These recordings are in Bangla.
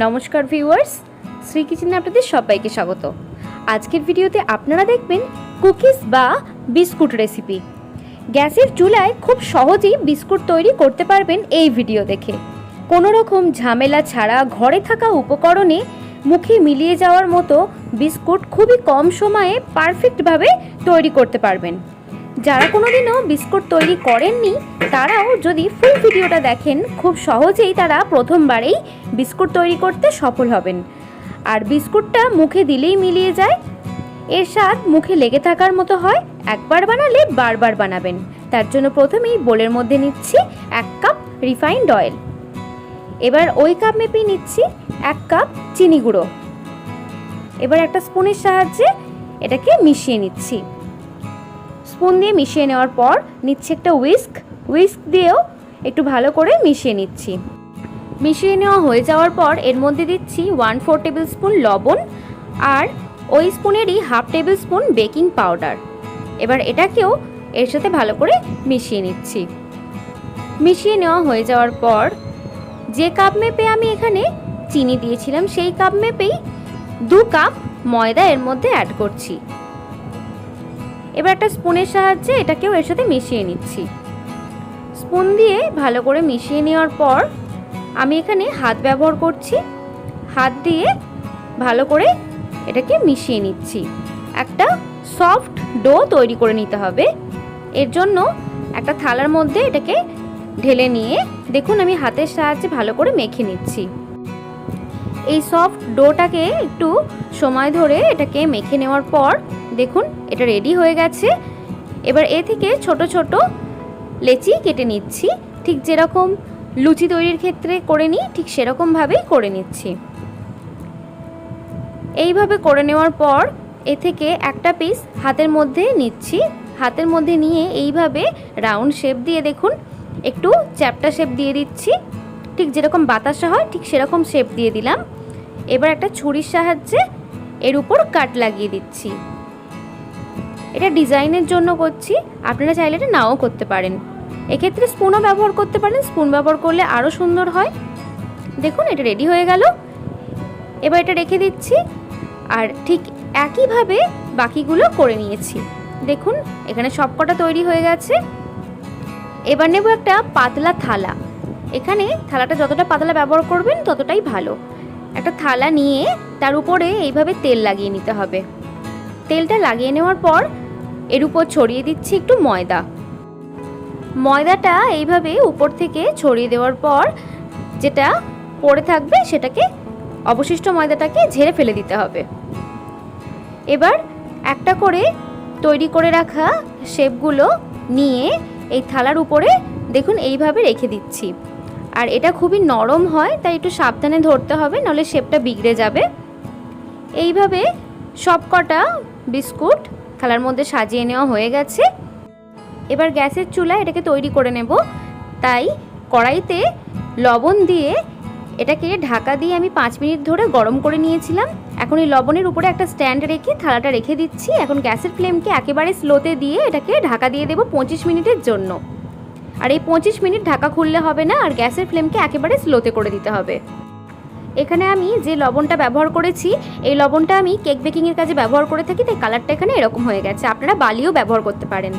নমস্কার ভিউয়ার্স, শ্রী কিচেনে আপনাদের সবাইকে স্বাগত। আজকের ভিডিওতে আপনারা দেখবেন কুকিজ বা বিস্কুট রেসিপি। গ্যাসের চুলায় খুব সহজেই বিস্কুট তৈরি করতে পারবেন এই ভিডিও দেখে। কোনো রকম ঝামেলা ছাড়া ঘরে থাকা উপকরণে মুখে মিলিয়ে যাওয়ার মতো বিস্কুট খুবই কম সময়ে পারফেক্টভাবে তৈরি করতে পারবেন। যারা কোনোদিনও বিস্কুট তৈরি করেননি তারাও যদি ফুল ভিডিওটা দেখেন খুব সহজেই তারা প্রথমবারেই বিস্কুট তৈরি করতে সফল হবেন। আর বিস্কুটটা মুখে দিলেই মিলিয়ে যায়, এর স্বাদ মুখে লেগে থাকার মতো হয়। একবার বানালে বারবার বানাবেন। তার জন্য প্রথমেই বোলের মধ্যে নিচ্ছি 1 কাপ রিফাইন্ড অয়েল। এবার ওই কাপ মেপে নিচ্ছি 1 কাপ চিনি গুঁড়ো। এবার একটা স্পুনের সাহায্যে এটাকে মিশিয়ে নিচ্ছি। স্পুন দিয়ে মিশিয়ে নেওয়ার পর নিচ্ছি একটা উইস্ক দিয়েও একটু ভালো করে মিশিয়ে নিচ্ছি। মিশিয়ে নেওয়া হয়ে যাওয়ার পর এর মধ্যে দিচ্ছি 1/4 টেবিল স্পুন লবণ আর ওই স্পুনেরই 1/2 টেবিল স্পুন বেকিং পাউডার। এবার এটাকেও এর সাথে ভালো করে মিশিয়ে নিচ্ছি। মিশিয়ে নেওয়া হয়ে যাওয়ার পর যে কাপ মেপে আমি এখানে চিনি দিয়েছিলাম সেই কাপ মেপেই 2 কাপ ময়দা এর মধ্যে অ্যাড করছি। এবার একটা স্পুনের সাহায্যে এটাকেও এর সাথে মিশিয়ে নিচ্ছি। স্পুন দিয়ে ভালো করে মিশিয়ে নেওয়ার পর আমি এখানে হাত ব্যবহার করছি। হাত দিয়ে ভালো করে এটাকে মিশিয়ে নিচ্ছি। একটা সফট ডো তৈরি করে নিতে হবে। এর জন্য একটা থালার মধ্যে এটাকে ঢেলে নিয়ে দেখুন আমি হাতের সাহায্যে ভালো করে মেখে নিচ্ছি। এই সফট ডোটাকে একটু সময় ধরে এটাকে মেখে নেওয়ার পর দেখুন এটা রেডি হয়ে গেছে। এবার এ থেকে ছোট ছোট লেচি কেটে নিচ্ছি। ঠিক যেরকম লুচি তৈরির ক্ষেত্রে করে নিই ঠিক সেরকমভাবেই করে নিচ্ছি। এইভাবে করে নেওয়ার পর এ থেকে একটা পিস হাতের মধ্যে নিচ্ছি। হাতের মধ্যে নিয়ে এইভাবে রাউন্ড শেপ দিয়ে দেখুন একটু চ্যাপ্টা শেপ দিয়ে দিচ্ছি। ঠিক যেরকম বাতাসা হয় ঠিক সেরকম শেপ দিয়ে দিলাম। এবার একটা ছুরির সাহায্যে এর উপর কাট লাগিয়ে দিচ্ছি। এটা ডিজাইনের জন্য করছি, আপনারা চাইলে এটা নাও করতে পারেন। এক্ষেত্রে স্পুনও ব্যবহার করতে পারেন, স্পুন ব্যবহার করলে আরও সুন্দর হয়। দেখুন এটা রেডি হয়ে গেল। এবার এটা রেখে দিচ্ছি আর ঠিক একইভাবে বাকিগুলো করে নিয়েছি। দেখুন এখানে সবকটা তৈরি হয়ে গেছে। এবার নেব একটা পাতলা থালা। এখানে থালাটা যতটা পাতলা ব্যবহার করবেন ততটাই ভালো। একটা থালা নিয়ে তার উপরে এইভাবে তেল লাগিয়ে নিতে হবে। তেলটা লাগিয়ে নেওয়ার পর এর উপর ছড়িয়ে দিচ্ছি একটু ময়দা। ময়দাটা এইভাবে উপর থেকে ছড়িয়ে দেওয়ার পর যেটা পড়ে থাকবে সেটাকে অবশিষ্ট ময়দাটাকে ঝেড়ে ফেলে দিতে হবে। এবার একটা করে তৈরি করে রাখা শেপগুলো নিয়ে এই থালার উপরে দেখুন এইভাবে রেখে দিচ্ছি। আর এটা খুবই নরম হয় তাই একটু সাবধানে ধরতে হবে, নাহলে শেপটা বিগড়ে যাবে। এইভাবে সবকটা বিস্কুট থালার মধ্যে সাজিয়ে নেওয়া হয়ে গেছে। এবার গ্যাসের চুলায় এটাকে তৈরি করে নেব। তাই কড়াইতে লবণ দিয়ে এটাকে ঢাকা দিয়ে আমি 5 মিনিট ধরে গরম করে নিয়েছিলাম। এখন এই লবণের উপরে একটা স্ট্যান্ড রেখে থালাটা রেখে দিচ্ছি। এখন গ্যাসের ফ্লেমকে একেবারে স্লোতে দিয়ে এটাকে ঢাকা দিয়ে দেবো 25 মিনিটের জন্য। আর এই 25 মিনিট ঢাকা খুললে হবে না, আর গ্যাসের ফ্লেমকে একেবারে স্লোতে করে দিতে হবে। এখানে আমি যে লবণটা ব্যবহার করেছি এই লবণটা আমি কেক বেকিংয়ের কাজে ব্যবহার করে থাকি, তাই কালারটা এখানে এরকম হয়ে গেছে। আপনারা বালিও ব্যবহার করতে পারেন।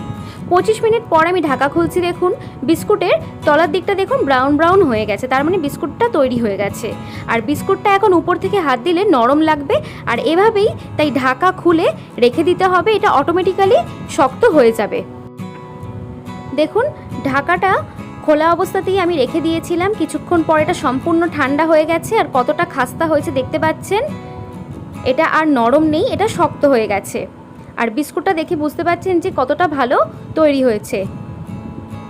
25 মিনিট পর আমি ঢাকা খুলছি। দেখুন বিস্কুটের তলার দিকটা দেখুন ব্রাউন হয়ে গেছে, তার মানে বিস্কুটটা তৈরি হয়ে গেছে। আর বিস্কুটটা এখন উপর থেকে হাত দিলে নরম লাগবে, আর এভাবেই তাই ঢাকা খুলে রেখে দিতে হবে। এটা অটোমেটিক্যালি শক্ত হয়ে যাবে। দেখুন ঢাকাটা খোলা অবস্থাতেই আমি রেখে দিয়েছিলাম। কিছুক্ষণ পর এটা সম্পূর্ণ ঠান্ডা হয়ে গেছে আর কতটা খাস্তা হয়েছে দেখতে পাচ্ছেন। এটা আর নরম নেই, এটা শক্ত হয়ে গেছে। আর বিস্কুটটা দেখে বুঝতে পারছেন যে কতটা ভালো তৈরি হয়েছে।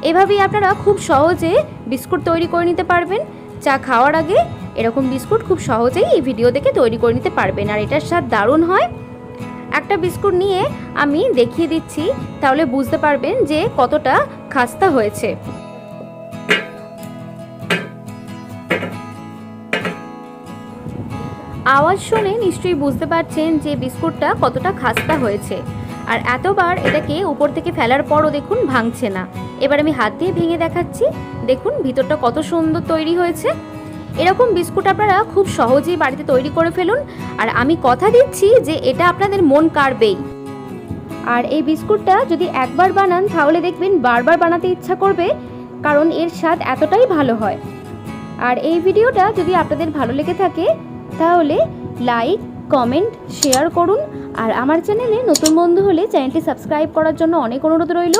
এভাবেই আপনারা খুব সহজে বিস্কুট তৈরি করে নিতে পারবেন। চা খাওয়ার আগে এরকম বিস্কুট খুব সহজেই এই ভিডিও দেখে তৈরি করে নিতে পারবেন। আর এটার স্বাদ দারুণ হয়। একটা বিস্কুট নিয়ে আমি দেখিয়ে দিচ্ছি, তাহলে বুঝতে পারবেন যে কতটা খাস্তা হয়েছে। আওয়াজ শুনে নিশ্চয়ই বুঝতে পারছেন যে বিস্কুটটা কতটা খাস্তা হয়েছে। আর এতবার এটাকে উপর থেকে ফেলার পরও দেখুন ভাঙছে না। এবার আমি হাত দিয়ে ভেঙে দেখাচ্ছি। দেখুন ভিতরটা কত সুন্দর তৈরি হয়েছে। এরকম বিস্কুট আপনারা খুব সহজেই বাড়িতে তৈরি করে ফেলুন, আর আমি কথা দিচ্ছি যে এটা আপনাদের মন কাড়বেই। আর এই বিস্কুটটা যদি একবার বানান তাহলে দেখবেন বারবার বানাতে ইচ্ছা করবে, কারণ এর স্বাদ এতটাই ভালো হয়। আর এই ভিডিওটা যদি আপনাদের ভালো লেগে থাকে তাহলে লাইক, কমেন্ট, শেয়ার করুন। আর আমার চ্যানেলে নতুন বন্ধু হলে চ্যানেলটি সাবস্ক্রাইব করার জন্য অনেক অনুরোধ রইল।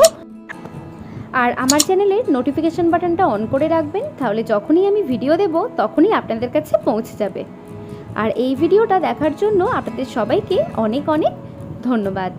আর আমার চ্যানেলের নোটিফিকেশন বাটনটা অন করে রাখবেন, তাহলে যখনই আমি ভিডিও দেব তখনই আপনাদের কাছে পৌঁছে যাবে। আর এই ভিডিওটা দেখার জন্য আপনাদের সবাইকে অনেক অনেক ধন্যবাদ।